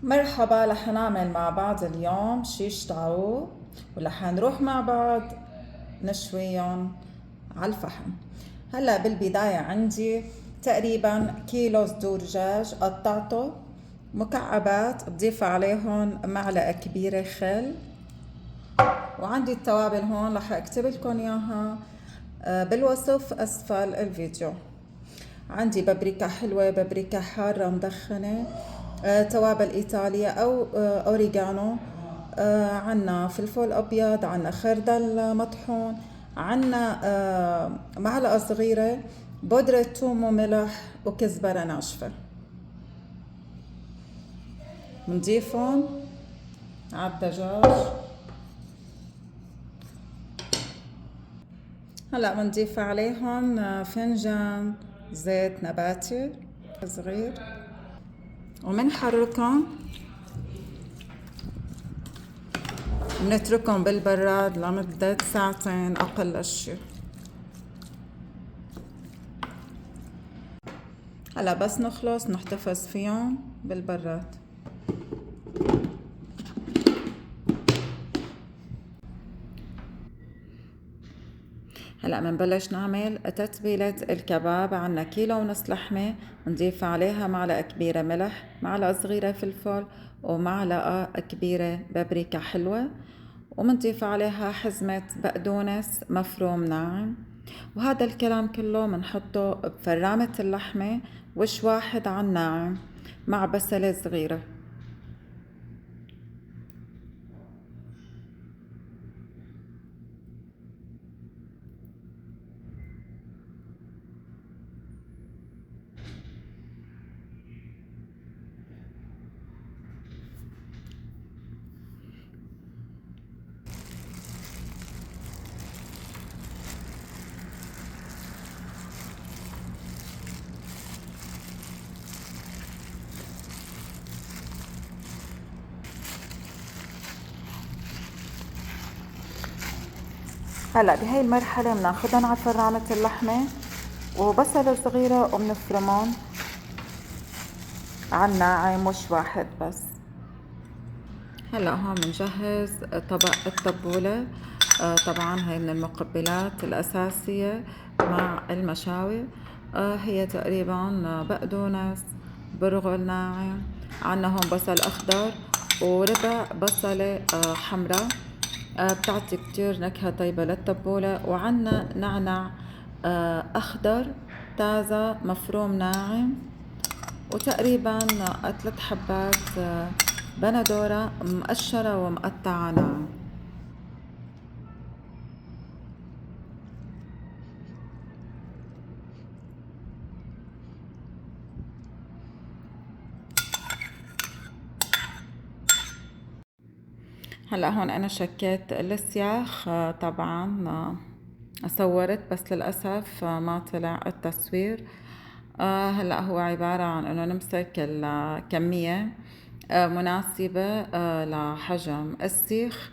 مرحبا، رح نعمل مع بعض اليوم شيش طاووق، ورح نروح مع بعض نشويهم على الفحم. هلا بالبداية عندي تقريبا كيلو صدور دجاج قطعته مكعبات، بضيف عليهم معلقة كبيرة خل، وعندي التوابل هون رح اكتب لكم اياها بالوصف اسفل الفيديو. عندي بابريكا حلوة، بابريكا حارة مدخنة، توابل إيطالية أو أوريغانو، عنا فلفل أبيض، عنا خردل مطحون، عنا معلقة صغيرة بودرة ثوم وملح وكزبرة ناشفة. بنضيفهم على الدجاج. هلا بنضيف عليهم فنجان زيت نباتي صغير، ومنحركهم، بنتركهم بالبراد لمدة ساعتين أقل شي. هلا بس نخلص نحتفظ فيهم بالبراد. هلا منبلش نعمل تتبيلة الكباب. عنا كيلو ونص لحمة، نضيف عليها معلقة كبيرة ملح، معلقة صغيرة فلفل، ومعلقة كبيرة بابريكا حلوة، ومنضيف عليها حزمة بقدونس مفروم ناعم. وهذا الكلام كله منحطه بفرامة اللحمة وش واحد على الناعم مع بصلة صغيرة. هلا بهاي المرحلة بناخدهم على فرامة اللحمة وبصلة صغيرة وبنفرمهم على الناعم وش واحد بس. هلا هون بنجهز طبق التبولة. طبعا هاي من المقبلات الأساسية مع المشاوي. هي تقريبا بقدونس، برغل ناعم، عنا هون بصل أخضر وربع بصلة حمراء، بتعطي كتير نكهة طيبة للتبولة. وعنا نعناع أخضر تازة مفروم ناعم، وتقريبا 3 حبات بندورة مقشرة ومقطعة ناعم. هلا هون انا شكيت السياخ، طبعا صورت بس للأسف ما طلع التصوير. هلا هو عبارة عن انه نمسك الكمية مناسبة لحجم السيخ،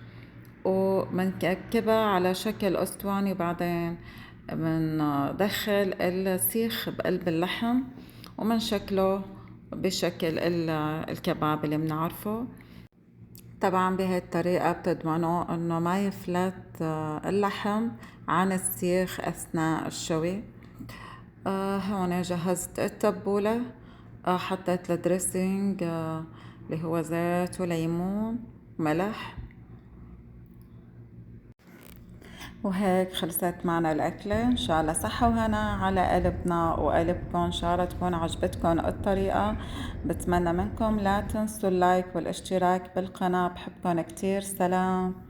ومنكبها على شكل أسطواني، وبعدين بندخل السيخ بقلب اللحم ومنشكله بشكل الكباب اللي بنعرفه. طبعا بهاي الطريقة بتضمنوا انه ما يفلت اللحم عن السيخ اثناء الشوي. هون جهزت التبولة، حطيت الدريسينج اللي هو زيت وليمون وملح، وهيك خلصت معنا الأكلة. إن شاء الله صحة وهنا على قلبنا وقلبكم. إن شاء الله تكون عجبتكم الطريقة. بتمنى منكم لا تنسوا اللايك والاشتراك بالقناة. بحبكم كتير. سلام.